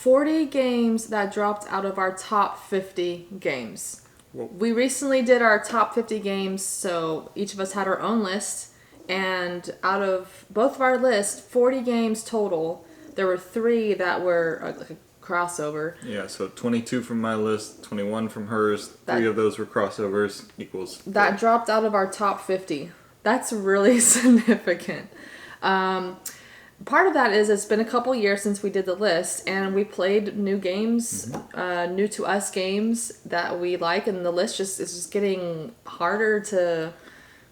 40 games that dropped out of our top 50 games. Whoa. We recently did our top 50 games, so each of us had our own list. And out of both of our lists, 40 games total, there were 3 that were like a crossover. Yeah, so 22 from my list, 21 from hers. 3 of those were crossovers, equals 4. That dropped out of our top 50. That's really significant. Part of that is it's been a couple years since we did the list, and we played new games, new to us games that we like, and the list is just getting harder to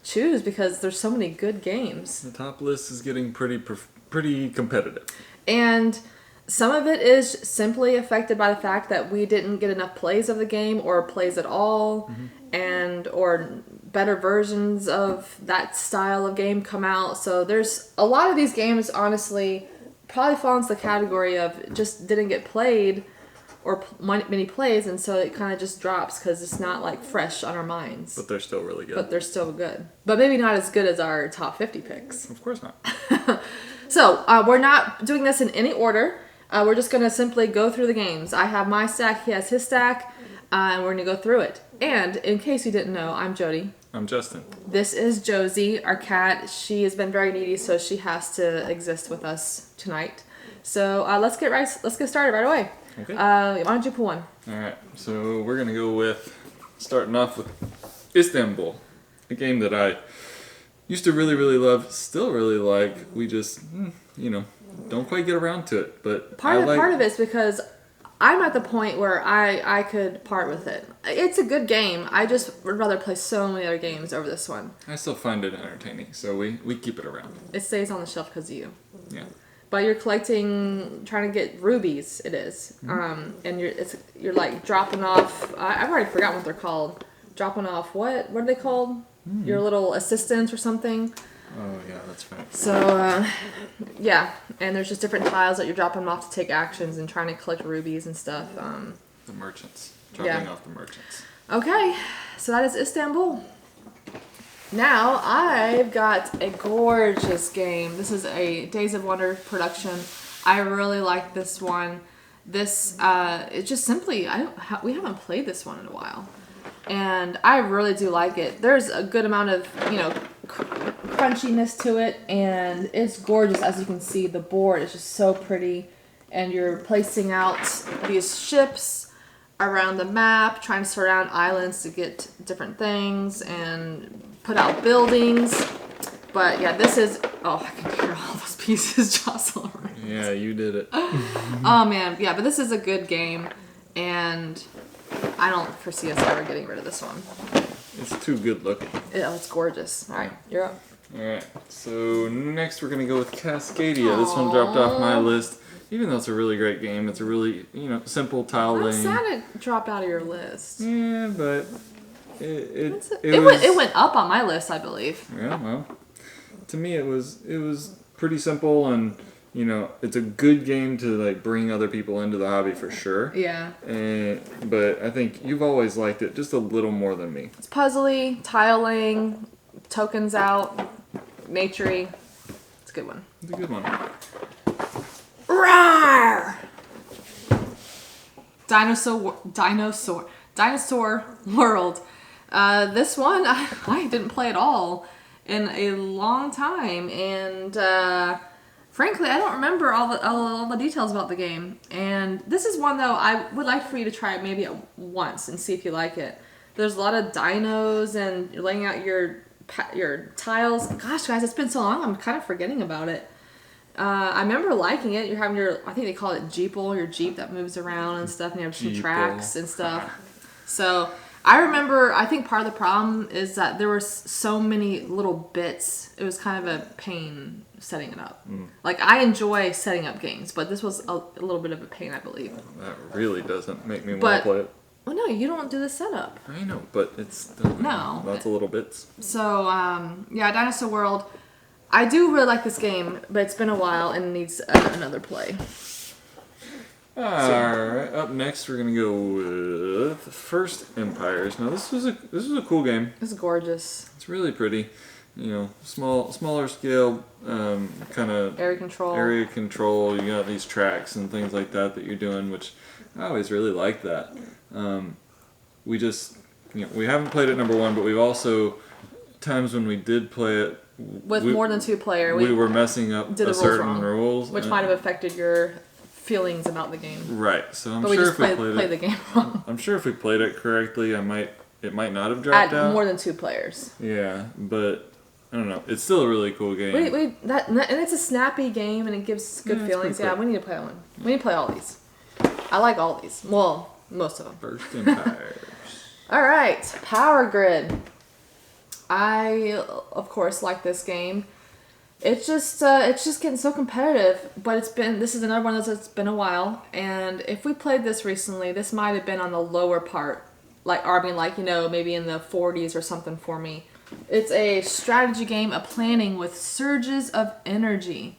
choose because there's so many good games. The top list is getting pretty competitive. And some of it is simply affected by the fact that we didn't get enough plays of the game or plays at all, and or better versions of that style of game come out. So there's a lot of these games, honestly, probably fall into the category of just didn't get played or many plays, and so it kind of just drops because it's not like fresh on our minds. But they're still really good. But they're still good. But maybe not as good as our top 50 picks. Of course not. So we're not doing this in any order. We're just going to simply go through the games. I have my stack, he has his stack, and we're going to go through it. And in case you didn't know, I'm Jody. I'm Justin. This is Josie, our cat. She has been very needy, so she has to exist with us tonight. So let's get started right away. Okay. Why don't you pull one? All right, so we're going to go with, starting off with Istanbul, a game that I used to really, really love, still really like. We just, don't quite get around to it. But part of it's because I'm at the point where I could part with it. It's a good game. I just would rather play so many other games over this one. I still find it entertaining, so we keep it around. It stays on the shelf because of you. Yeah. But you're trying to get rubies. It is, and you're like dropping off. I've already forgotten what they're called. Dropping off what? What are they called? Your little assistants or something. Oh yeah, that's right. So yeah, and there's just different tiles that you're dropping them off to take actions and trying to collect rubies and stuff. The merchants. Dropping off the merchants. Okay, so that is Istanbul. Now, I've got a gorgeous game. This is a Days of Wonder production. I really like this one. This, it's just simply, we haven't played this one in a while. And I really do like it. There's a good amount of, crunchiness to it. And it's gorgeous. As you can see, the board is just so pretty. And you're placing out these ships around the map, trying to surround islands to get different things and put out buildings. But yeah, this is, I can hear all those pieces jostle around. Yeah, you did it. Oh man, yeah, but this is a good game, and I don't foresee us ever getting rid of this one. It's too good looking. It's gorgeous. All right, you're up. Alright, so next we're going to go with Cascadia. This one dropped off my list. Even though it's a really great game, it's a really, simple tile I'm lane. sad it dropped out of your list. Yeah, but it went up on my list, I believe. Yeah, well, to me it was pretty simple, and it's a good game to bring other people into the hobby for sure. Yeah. But I think you've always liked it just a little more than me. It's puzzly, tiling, tokens out, naturey. It's a good one. It's a good one. Rawr! Dinosaur World. This one I didn't play at all in a long time, and frankly I don't remember all the details about the game. And this is one though I would like for you to try it maybe once and see if you like it. There's a lot of dinos, and you're laying out your tiles. Gosh, guys, it's been so long. I'm kind of forgetting about it. I remember liking it. You're having I think they call it Jeeple, your Jeep that moves around and stuff, and you have some tracks and stuff. So I remember, I think part of the problem is that there were so many little bits. It was kind of a pain setting it up. Like, I enjoy setting up games, but this was a little bit of a pain, I believe. That really doesn't make me want to play it. Well, no, you don't do the setup. I know, but it's no lots of little bits. So, yeah, Dinosaur World. I do really like this game, but it's been a while and it needs another play. Alright, up next we're gonna go with First Empires. Now this was a cool game. It's gorgeous. It's really pretty. smaller scale, kind of Area control. area control. You got these tracks and things like that you're doing, which I always really like that. We just, we haven't played it number one, but we've also, times when we did play it, with more than 2 player, we were messing up did the certain rules, rules. which might have affected your feelings about the game. Right, so I'm But we sure just if we played played the game wrong. I'm sure if we played it correctly, it might not have dropped At out. more than 2 players. Yeah, but I don't know. It's still a really cool game. And it's a snappy game and it gives good feelings. Yeah, we need to play one. We need to play all these. I like all these. Well, most of them. First Empires. All right, Power Grid. I of course like this game. It's just getting so competitive, but this is another one that's been a while, and if we played this recently, this might have been on the lower part, maybe in the 40s or something for me. It's a strategy game of planning with surges of energy.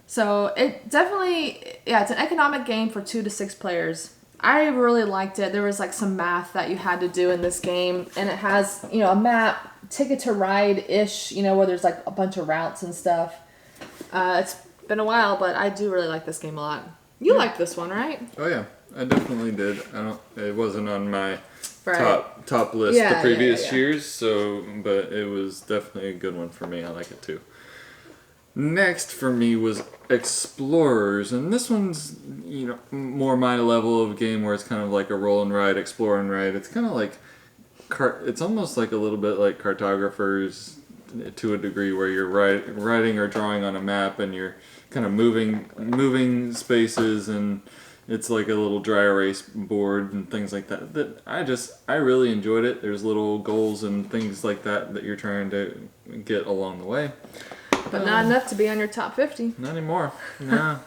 So it definitely, it's an economic game for 2 to 6 players. I really liked it. There was like some math that you had to do in this game, and it has, a map, Ticket to Ride-ish, where there's like a bunch of routes and stuff. It's been a while, but I do really like this game a lot. You liked this one, right? Oh yeah, I definitely did. It wasn't on my Right. top list the previous yeah. years, but it was definitely a good one for me. I like it too. Next for me was Explorers, and this one's more my level of game where it's kind of like a roll and ride, explore and ride. It's kind of like it's almost like a little bit like Cartographers to a degree, where you're writing or drawing on a map and you're kind of moving spaces, and it's like a little dry erase board and things like that. That I really enjoyed it. There's little goals and things like that you're trying to get along the way. But not enough to be on your top 50. Not anymore. No,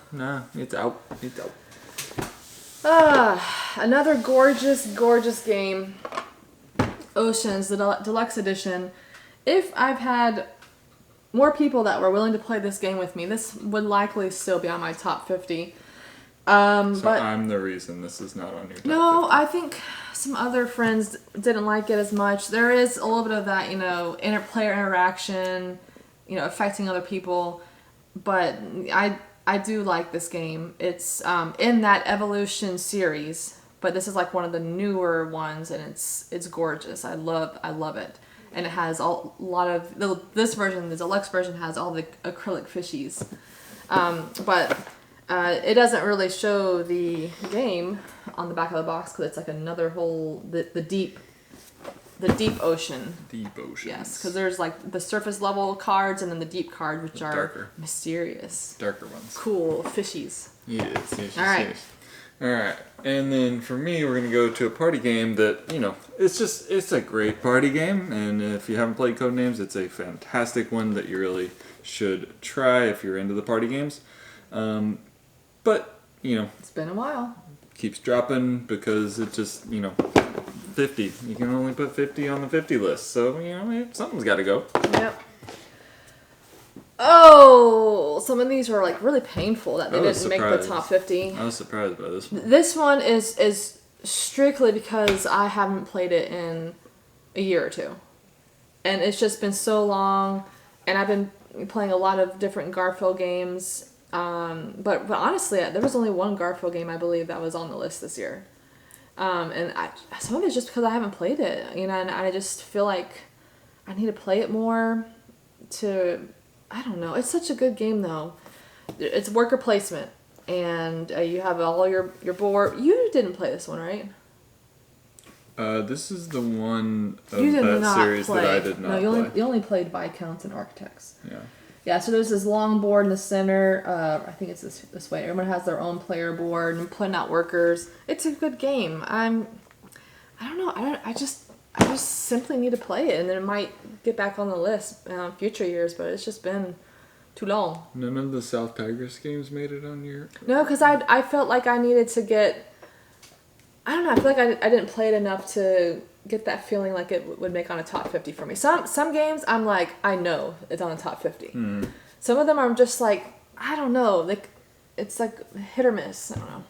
it's out. Another gorgeous, gorgeous game. Oceans, the deluxe edition. If I've had more people that were willing to play this game with me, this would likely still be on my top 50. So but I'm the reason this is not on your top 50. No, I think some other friends didn't like it as much. There is a little bit of that, player interaction, affecting other people. But I do like this game. It's in that Evolution series, but this is like one of the newer ones, and it's gorgeous. I love it, and it has this version, the deluxe version, has all the acrylic fishies, but it doesn't really show the game on the back of the box because it's like another whole the deep ocean. Deep ocean. Yes, because there's like the surface level cards and then the deep cards, which are darker, mysterious, darker ones. Cool fishies. Yes. All right. All right, and then for me, we're gonna go to a party game that it's a great party game, and if you haven't played Codenames, it's a fantastic one that you really should try if you're into the party games. But It's been a while. Keeps dropping because it just 50. You can only put 50 on the 50 list, so something's got to go. Yep. Oh, some of these were like really painful that they didn't make the top 50. I was surprised by this one. This one is strictly because I haven't played it in a year or two. And it's just been so long, and I've been playing a lot of different Garfield games. But honestly, there was only one Garfield game I believe that was on the list this year. And some of it's just because I haven't played it, and I just feel like I need to play it more I don't know. It's such a good game though. It's worker placement, and you have all your board. You didn't play this one, right? This is the one of that series that I did not play. You only played Viscounts and Architects. Yeah. Yeah, so there's this long board in the center. I think it's this way. Everyone has their own player board and putting out workers. It's a good game. I don't know. I just simply need to play it, and then it might get back on the list future years. But it's just been too long. None of the South Tigers games made it on your. No, because I felt like I needed to get. I don't know. I feel like I didn't play it enough to get that feeling like it would make on a top 50 for me. Some games I'm like, I know it's on the top 50. Mm. Some of them I'm just like, I don't know. Like, it's like hit or miss. I don't know.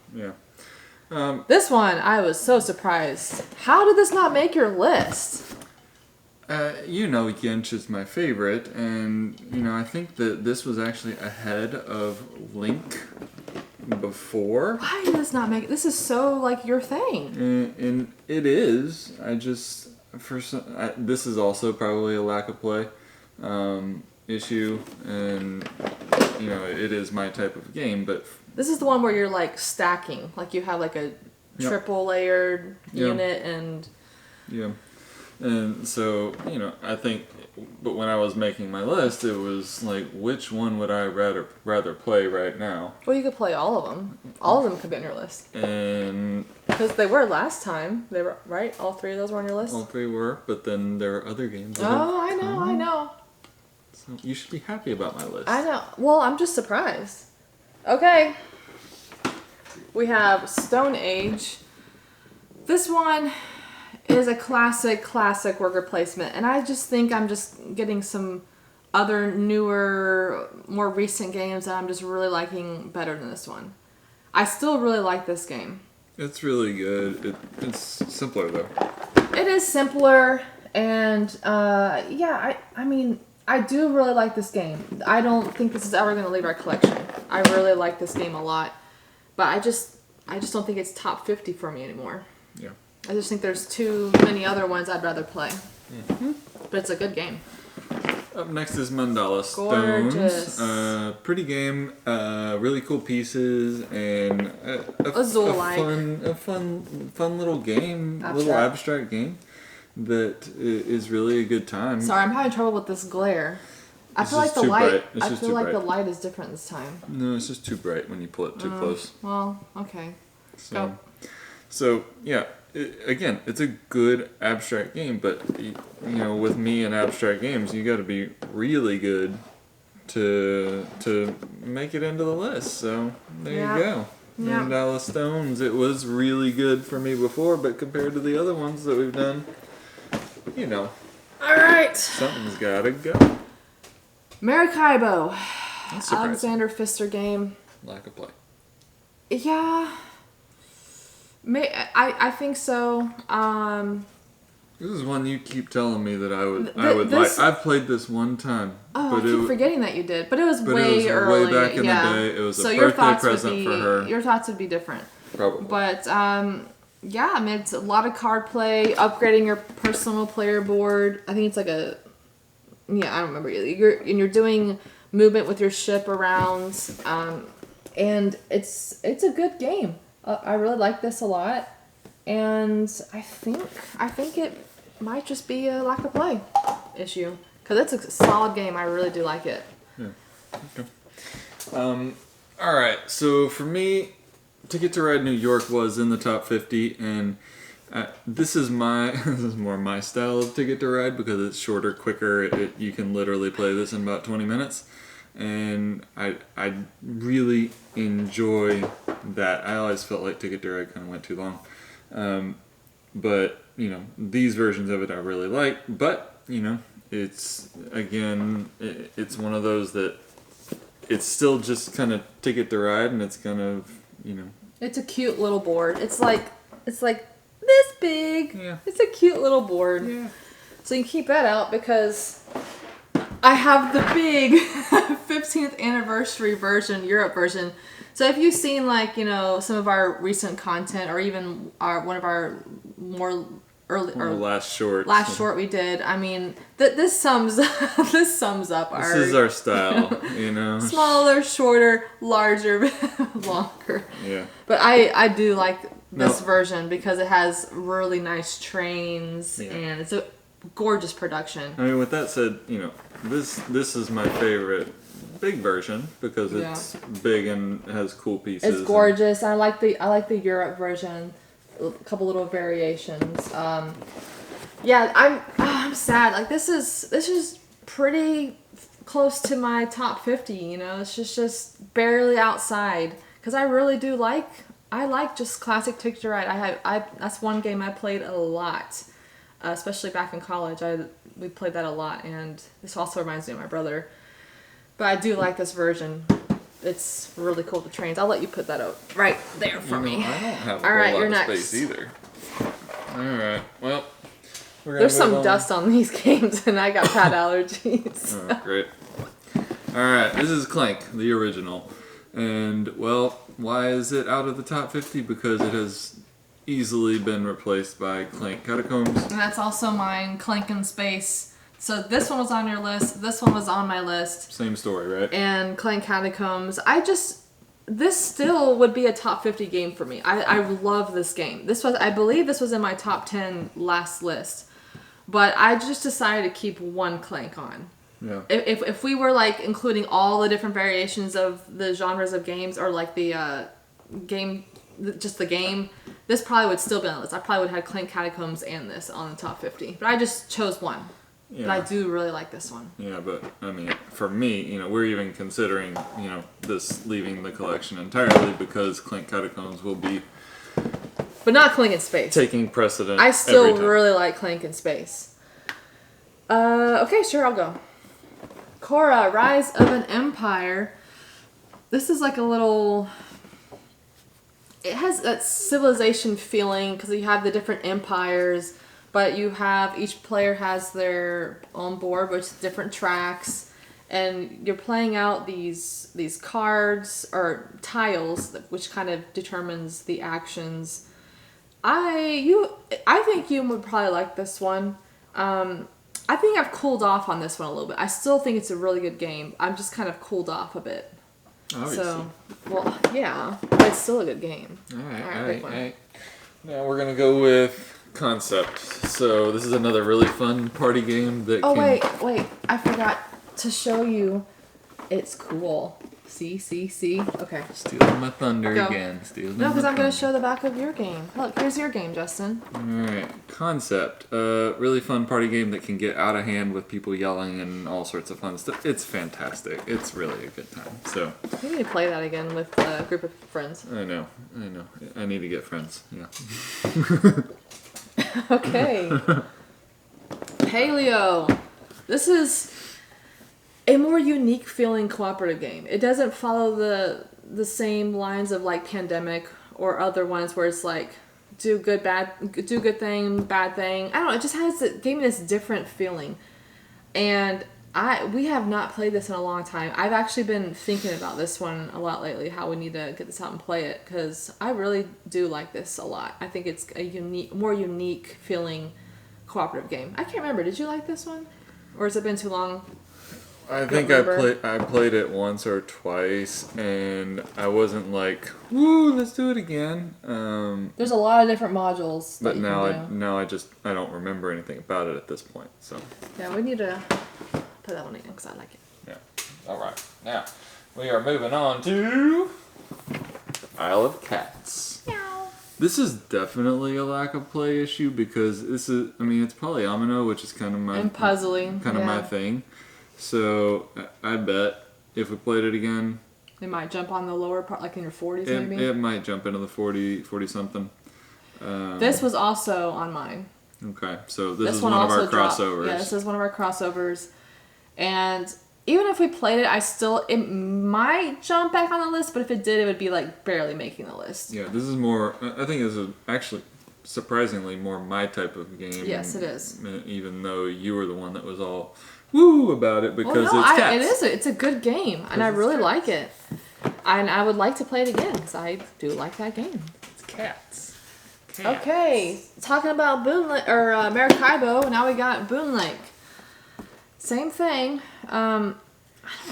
Yeah. This one, I was so surprised. How did this not make your list? You know, Yench is my favorite, and I think that this was actually ahead of Link before. Why does this not make it? This is so like your thing. And it is. I just this is also probably a lack of play issue, and it is my type of game. But this is the one where you're like stacking, like you have like a triple layered unit, and yeah. And so, I think, but when I was making my list, it was like, which one would I rather play right now? Well, you could play all of them. All of them could be on your list. And because they were last time, they were right. All three of those were on your list. All three were, but then there are other games. Oh, I know. So you should be happy about my list. I know. Well, I'm just surprised. Okay. We have Stone Age. This one is a classic worker placement, and I just think I'm just getting some other newer, more recent games that I'm just really liking better than this one. I still really like this game. It's really good. It's simpler though. It is simpler, and I mean, I do really like this game. I don't think this is ever going to leave our collection. I really like this game a lot, but I just don't think it's top 50 for me anymore. Yeah. I just think there's too many other ones I'd rather play. Mm-hmm. But it's a good game. Up next is Mandala Gorgeous. Stones. Pretty game, really cool pieces, and a fun little game, little abstract game that is really a good time. Sorry, I'm having trouble with this glare. I feel like the light. I feel like the light is different this time. No, it's just too bright when you pull it too close. Well, okay. Go. So yeah. Again, it's a good abstract game, but with me and abstract games, you got to be really good to make it into the list. So there you go. Yeah. Mandala Stones. It was really good for me before, but compared to the other ones that we've done, All right. Something's got to go. Maracaibo. Alexander Pfister game. Lack of play. Yeah. I think so. This is one you keep telling me that I would like. I've played this one time. Oh, I keep forgetting that you did. But it was way early. Way back in the day. It was a birthday present for her. Your thoughts would be different. Probably. But I mean, it's a lot of card play, upgrading your personal player board. I think it's like I don't remember. You're doing movement with your ship around, and it's a good game. I really like this a lot, and I think it might just be a lack of play issue, because it's a solid game. I really do like it. Yeah. Okay. All right. So for me, Ticket to Ride New York was in the top 50, and this is more my style of Ticket to Ride because it's shorter, quicker. You can literally play this in about 20 minutes. And I really enjoy that. I always felt like Ticket to Ride kind of went too long. But, these versions of it I really like. But, it's, again, it's one of those that it's still just kind of Ticket to Ride, and it's kind of, It's a cute little board. It's like this big. Yeah. It's a cute little board. Yeah. So you can keep that out because I have the big 15th anniversary version, Europe version. So if you've seen some of our recent content, or even one of our more early or last short we did, I mean this sums up our. This is our style, Smaller, shorter, larger, longer. Yeah. But I do like this version because it has really nice trains and it's a gorgeous production. I mean, with that said, this is my favorite big version because it's big and has cool pieces. It's gorgeous. I like the Europe version. A couple little variations. I'm sad. Like this is pretty close to my top 50. It's just barely outside because I really do like. I like just classic Ticket to Ride. That's one game I played a lot. Especially back in college, we played that a lot, and this also reminds me of my brother. But I do like this version. It's really cool, the trains. I'll let you put that out right there for me. I don't have All right, a you're lot of next. space either. All right, well, We're gonna There's move some on. dust on these games, and I got pad allergies. Oh, great. Alright, this is Clank, the original. And, well, why is it out of the top 50? Because it has easily been replaced by Clank Catacombs. And that's also mine, Clank in Space. So this one was on your list. This one was on my list. Same story, right? And Clank Catacombs. This still would be a top 50 game for me. I love this game. I believe this was in my top 10 last list. But I just decided to keep one Clank on. Yeah. If we were like including all the different variations of the genres of games, or like the game, just the game, this probably would still be on the list. I probably would have had Clank Catacombs and this on the top 50. But I just chose one. Yeah. But I do really like this one. Yeah, but I mean, for me, we're even considering, this leaving the collection entirely because Clank Catacombs will be But not Clank in Space. taking precedent. I still every time. really like Clank in Space. Okay, sure, I'll go. Korra, Rise of an Empire. This is like a little... It has that civilization feeling because you have the different empires, but each player has their own board with different tracks, and you're playing out these cards or tiles, which kind of determines the actions. I think you would probably like this one. I think I've cooled off on this one a little bit. I still think it's a really good game. I'm just kind of cooled off a bit. Obviously. So, well, yeah, but it's still a good game. All right, pick one. Now we're gonna go with Concept. So this is another really fun party game that. Oh wait, I forgot to show you. It's cool. See. Okay. Stealing my thunder Go. again. No, because I'm going to show the back of your game. Look, here's your game, Justin. All right, Concept. Really fun party game that can get out of hand with people yelling and all sorts of fun stuff. It's fantastic. It's really a good time. So. We need to play that again with a group of friends. I know. I need to get friends. Yeah. Okay. Paleo. This is a more unique feeling cooperative game. It doesn't follow the same lines of like Pandemic or other ones where it's like do good thing, bad thing. I don't know, it just gave me this different feeling. And we have not played this in a long time. I've actually been thinking about this one a lot lately, how we need to get this out and play it, because I really do like this a lot. I think it's a more unique feeling cooperative game. I can't remember. Did you like this one? Or has it been too long? I think I played it once or twice, and I wasn't like, "Woo, let's do it again." There's a lot of different modules. But that you now I don't remember anything about it at this point. So yeah, we need to put that one in because I like it. yeah. All right. Now we are moving on to Isle of Cats. Meow. This is definitely a lack of play issue because it's probably Amino, which is kind of my And puzzling. my thing. So I bet if we played it again, It might jump on the lower part, like in your 40s maybe. it might jump into the 40 something. This was also on mine. Okay, so this is one one of our also dropped. crossovers. Yeah, this is one of our crossovers. And even if we played it, it might jump back on the list, but if it did, it would be like barely making the list. Yeah, this is more. I think this is actually surprisingly more my type of game. Yes, it is. Even though you were the one that was all woo about it because Well, no, it's cats. it is. It's a good game, and I really like it. And I would like to play it again because I do like that game. It's cats. Okay, talking about Maracaibo. Now we got Boon Lake. Same thing. I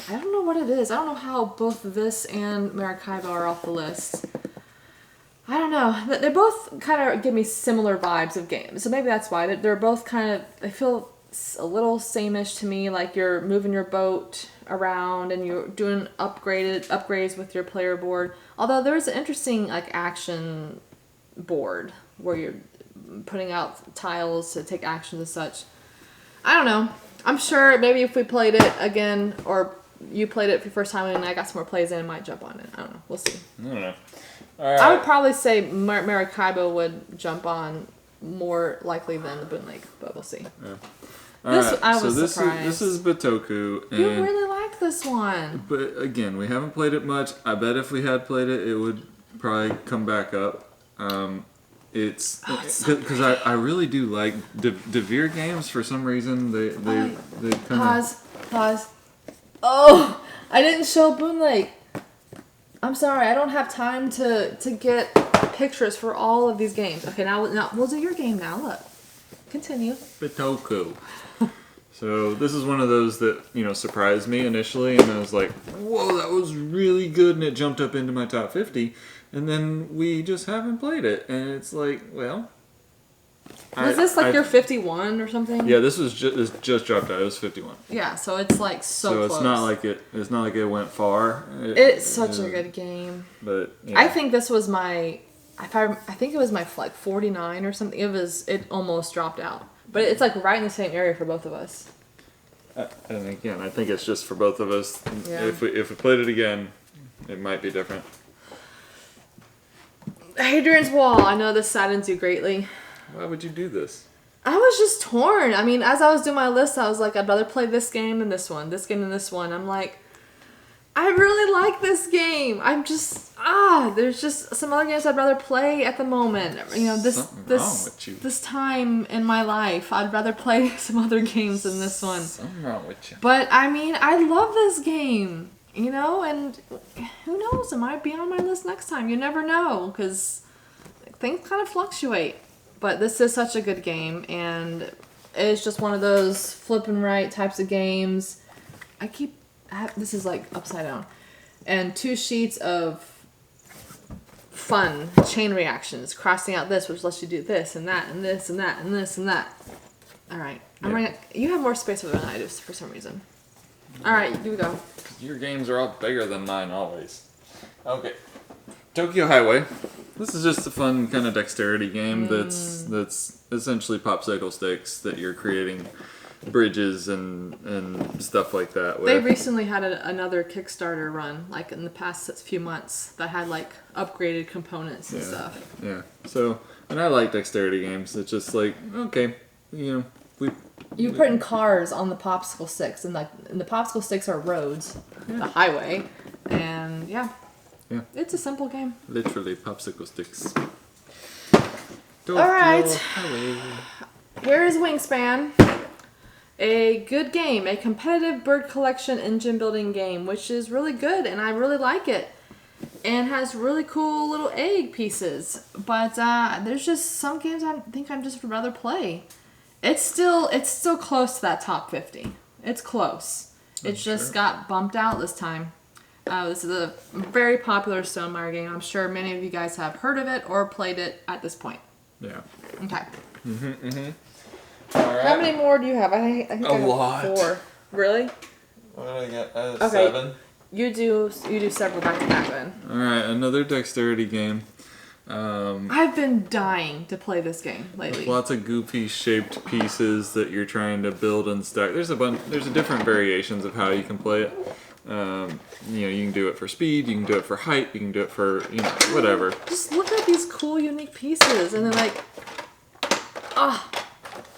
don't know what it is. I don't know how both this and Maracaibo are off the list. I don't know. They both kind of give me similar vibes of games, so maybe that's why they're both kind of. They feel a little same-ish to me. Like you're moving your boat around and you're doing upgrades with your player board. Although there's an interesting like action board where you're putting out tiles to take actions and such. I don't know. I'm sure maybe if we played it again or you played it for the first time and I got some more plays in, I might jump on it. I don't know. We'll see. I don't know. All right. I would probably say Maracaibo would jump on more likely than the Boon Lake, but we'll see. Yeah. I was surprised. This is Batoku. And, You really like this one. But again, we haven't played it much. I bet if we had played it, it would probably come back up. It's so because I really do like Devere games for some reason. They kind of Pause. Oh, I didn't show Boon Lake. I'm sorry, I don't have time to get pictures for all of these games. Okay, now we'll do your game now. Look, continue. Bitoku. So this is one of those that surprised me initially, and I was like, "Whoa, that was really good!" And it jumped up into my top 50. And then we just haven't played it, and it's like, well. Was this like your 51 or something? Yeah, this just dropped out. It was 51. Yeah, so it's like so close. It's not like it went far. It's such a good game. But yeah. I think this was I think it was my like 49 or something. It almost dropped out, but it's like right in the same area for both of us. And again, I think it's just for both of us. Yeah. If we played it again, it might be different. Hadrian's Wall. I know this saddens you greatly. Why would you do this? I was just torn. I mean, as I was doing my list, I was like, I'd rather play this game than this one. This game than this one. I'm like, I really like this game. I'm just there's just some other games I'd rather play at the moment. This time in my life, I'd rather play some other games than this one. Something wrong with you. But I mean, I love this game. And who knows? It might be on my list next time. You never know, because things kind of fluctuate. But this is such a good game, and it's just one of those flip and right types of games. This is like upside down. And 2 sheets of fun chain reactions, crossing out this, which lets you do this and that and this and that and this and that. All right. You have more space than I do for some reason. All right, here we go. Your games are all bigger than mine always. Okay. Tokyo Highway. This is just a fun kind of dexterity game that's essentially popsicle sticks that you're creating bridges and stuff like that with. They recently had another Kickstarter run, like in the past few months, that had like upgraded components and stuff. Yeah. So, and I like dexterity games. It's just like, okay, You're putting cars on the popsicle sticks, and the popsicle sticks are roads, the highway, and yeah, it's a simple game. Literally popsicle sticks. All right, Highway. here is Wingspan, a good game, a competitive bird collection engine building game, which is really good, and I really like it, and has really cool little egg pieces. But there's just some games I think I'd just rather play. It's still close to that top 50. It's close. It's just got bumped out this time. This is a very popular Stonemaier game. I'm sure many of you guys have heard of it or played it at this point. Yeah. Okay. All right. How many more do you have? I think I have lot. 4. Really? What did I get? I have Okay. 7. You do several back to back then. All right, another dexterity game. I've been dying to play this game lately. Lots of goofy shaped pieces that you're trying to build and stack. There's different variations of how you can play it. You can do it for speed, you can do it for height, you can do it for whatever. Just look at these cool, unique pieces, and then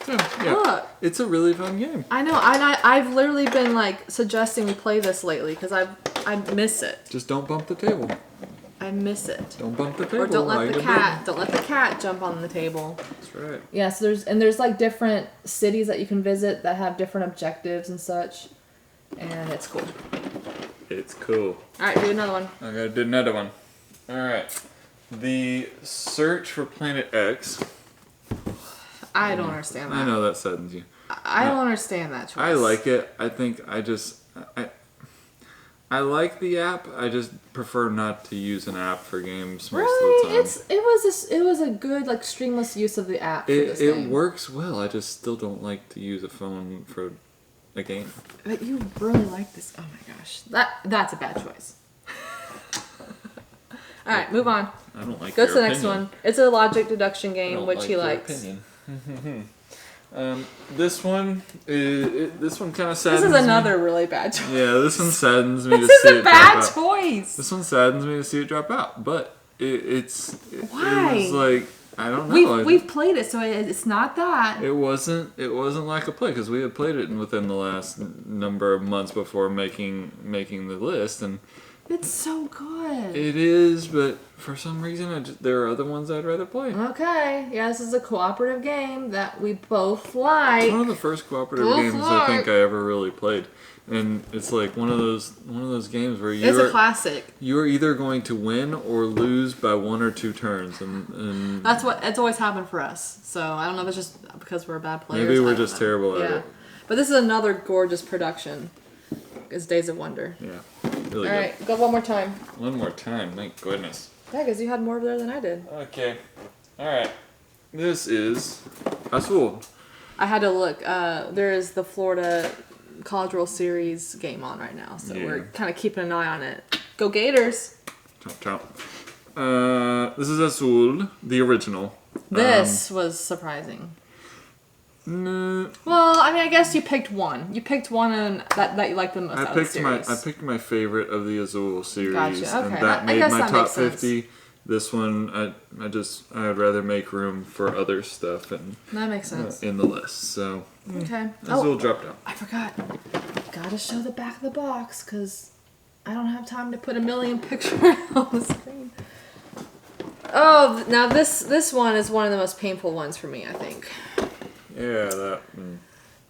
Yeah, look. it's a really fun game. I know. I've literally been like suggesting we play this lately because I miss it. Just don't bump the table. I miss it. Don't bump the table. Or don't let the cat jump on the table. That's right. Yeah, so there's like different cities that you can visit that have different objectives and such. And it's cool. It's cool. Alright, do another one. I gotta do another one. Alright. The Search for Planet X. I don't understand that. I know that saddens you. I don't understand that choice. I like it. I think I like the app. I just prefer not to use an app for games most of the time. It was a good like streamless use of the app for this game. It works well. I just still don't like to use a phone for a game. But you really like this. Oh my gosh. That's a bad choice. Alright, move on. I don't like Go your to the next opinion. one. It's a logic deduction I game, don't which like he your likes. opinion. This one kind of saddens This is me. another really bad choice. Yeah, this one saddens me to This see is it a bad drop out. choice. This one saddens me to see it drop out, but it Why? was like, I don't know. We've played it, so it's not that. It wasn't like a play because we had played it within the last number of months before making the list, and It's so good. It is, but for some reason, there are other ones I'd rather play. Okay, yeah, this is a cooperative game that we both like. One of the first cooperative games I think I ever really played, and it's like one of those games where It's a classic. you're either going to win or lose by 1 or 2 turns, and It's always happened for us. So I don't know if it's just because we're bad players. maybe I we're don't just know. terrible at it. But this is another gorgeous production. It's Days of Wonder. Yeah, really All good. right, go one more time. One more time, thank goodness. Yeah, because you had more over there than I did. Okay, all right. This is Azul. I had to look. There is the Florida College World Series game on right now, so Yeah. we're kind of keeping an eye on it. Go Gators! Chop chop. This is Azul, the original. This was surprising. No, Well, I mean, I guess you picked one. You picked one and that you liked the most. I out of the picked series. my favorite of the Azul series, Gotcha, okay. and that I made guess my that top makes sense. 50. This one, I'd rather make room for other stuff and That makes sense. in the list. So Okay. Azul dropped out. I forgot. Gotta show the back of the box because I don't have time to put a million pictures on the screen. Oh, now this one is one of the most painful ones for me, I think. Yeah,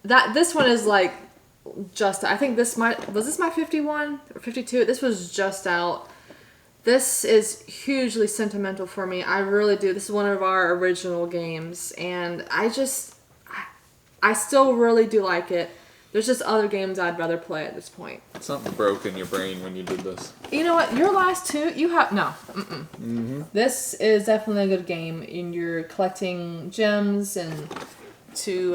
that. This one is like just. I think was this my 51 or 52? This was just out. This is hugely sentimental for me. I really do. This is one of our original games, and I still really do like it. There's just other games I'd rather play at this point. Something broke in your brain when you did this. You know what? Your last two, you have no. This is definitely a good game, and you're collecting gems and to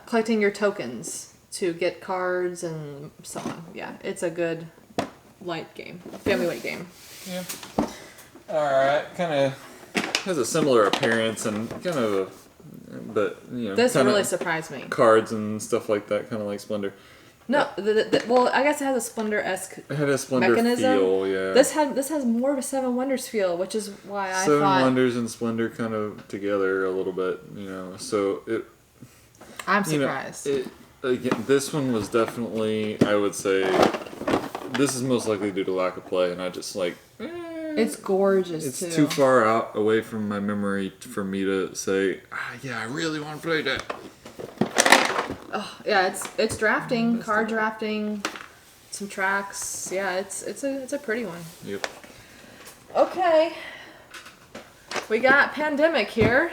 collecting your tokens to get cards and so on. Yeah, it's a good light game, family weight game. Yeah. All right. Kind of has a similar appearance and kind of, but you know, This kinda really surprised me. cards and stuff like that, kind of like Splendor. No, well, I guess it has a Splendor-esque It had a Splendor mechanism. feel, yeah. This has more of a Seven Wonders feel, which is why I Seven thought Wonders and Splendor kind of together a little bit, you know. So I'm you know, surprised. again, this one was definitely, I would say, this is most likely due to lack of play, and I just like. It's gorgeous It's too. too far out away from my memory for me to say, yeah, I really want to play that. Oh, yeah, it's drafting, card drafting, some tracks. Yeah, it's a pretty one. Yep. Okay. We got Pandemic here.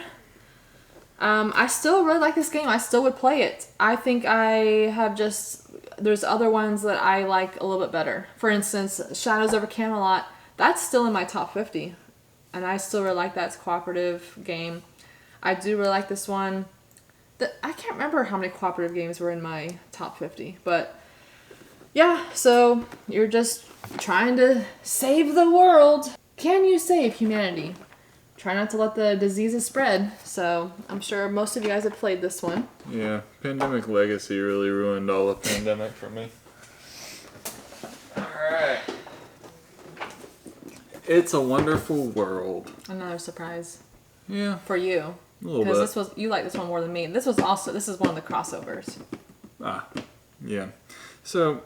I still really like this game. I still would play it. I think there's other ones that I like a little bit better. For instance, Shadows over Camelot. That's still in my top 50. And I still really like that. It's a cooperative game. I do really like this one. I can't remember how many cooperative games were in my top 50. But yeah, so you're just trying to save the world. Can you save humanity? Try not to let the diseases spread. So I'm sure most of you guys have played this one. Yeah, Pandemic Legacy really ruined all of Pandemic for me. Alright. It's a Wonderful World. Another surprise Yeah, for you. a little Because bit. you like this one more than me. This is one of the crossovers. Yeah. So,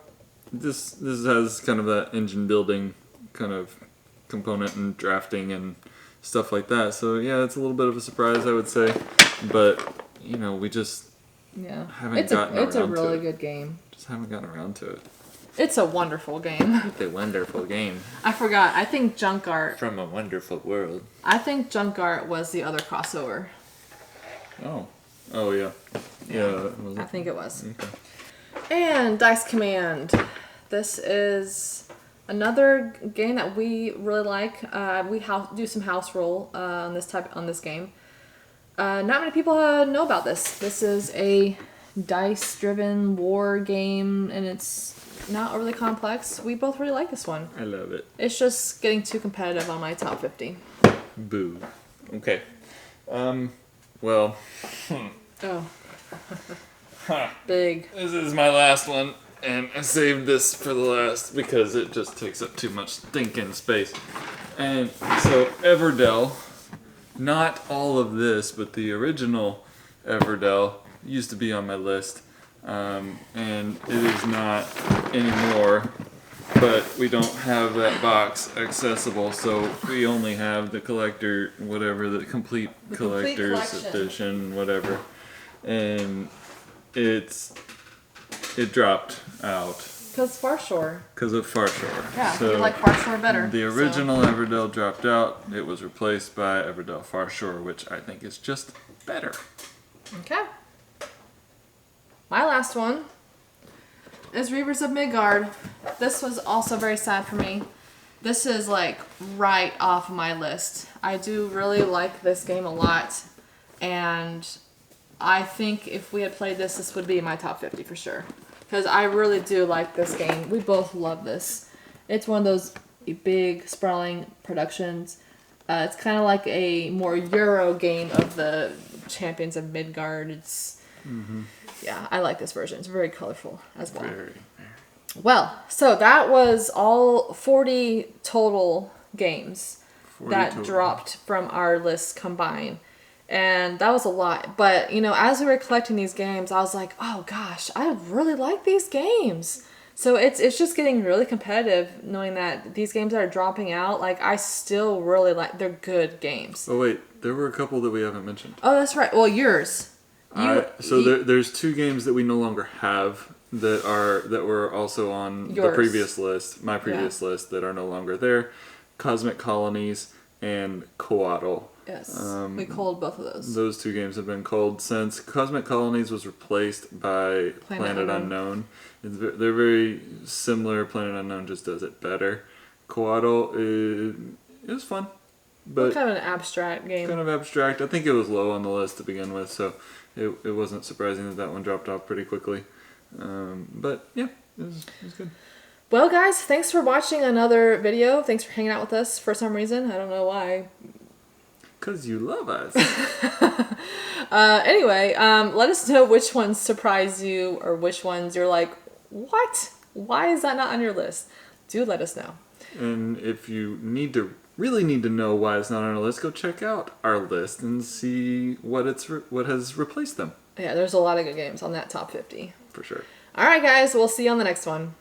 this has kind of that engine building kind of component and drafting and stuff like that. So, yeah, it's a little bit of a surprise, I would say. But, you know, we just Yeah. haven't gotten around It's a really to it. good game. Just haven't gotten around to it. It's a wonderful game. It's a wonderful game. I forgot. I think Junk Art. From a wonderful world. I think Junk Art was the other crossover. Oh. Oh, yeah. Yeah, that was I it. think it was. Okay. And Dice Command. This is another game that we really like. We do some house roll on this game. Not many people know about this. This is a dice-driven war game, and it's not really complex. We both really like this one. I love it. It's just getting too competitive on my top 50. Boo. Okay. Well, Oh. Big. this is my last one, and I saved this for the last because it just takes up too much thinking space. And so, Everdell, not all of this, but the original Everdell used to be on my list, and it is not anymore. but we don't have that box accessible, so we only have the collector, whatever, the complete collector's collection. edition, whatever. And it dropped out Because Far Shore. because of Far Shore. Yeah, So you like Far Shore better. the so. original Everdell dropped out. It was replaced by Everdell Far Shore, which I think is just better. Okay. My last one is Reavers of Midgard. This was also very sad for me. This is like right off my list. I do really like this game a lot, and I think if we had played this, this would be in my top 50 for sure. Because I really do like this game. We both love this. It's one of those big, sprawling productions. It's kind of like a more Euro game of the Champions of Midgard. It's yeah, I like this version. It's very colorful as well. Very. Well, so that was all 40 total games 40 that total. dropped from our list combined. And that was a lot. But, you know, as we were collecting these games, I was like, oh gosh, I really like these games. So it's just getting really competitive knowing that these games that are dropping out, like I still really like, they're good games. Oh wait, there were a couple that we haven't mentioned. Oh, that's right. Well, yours. There's two games that we no longer have that were also on the Yours. previous list, my previous list, that are no longer there. Cosmic Colonies and Coatl. Yes, we called both of those. Those two games have been culled since Cosmic Colonies was replaced by Planet Unknown. They're very similar. Planet Unknown just does it better. Coatl is fun, but Kind of an abstract game. kind of abstract. I think it was low on the list to begin with, so it wasn't surprising that one dropped off pretty quickly. But yeah, it was good. Well, guys, thanks for watching another video. Thanks for hanging out with us for some reason. I don't know why. Because you love us. Anyway, let us know which ones surprised you or which ones you're like, what? Why is that not on your list? Do let us know. And if you really need to know why it's not on our list, go check out our list and see what has replaced them. Yeah, there's a lot of good games on that top 50. For sure. All right, guys, we'll see you on the next one.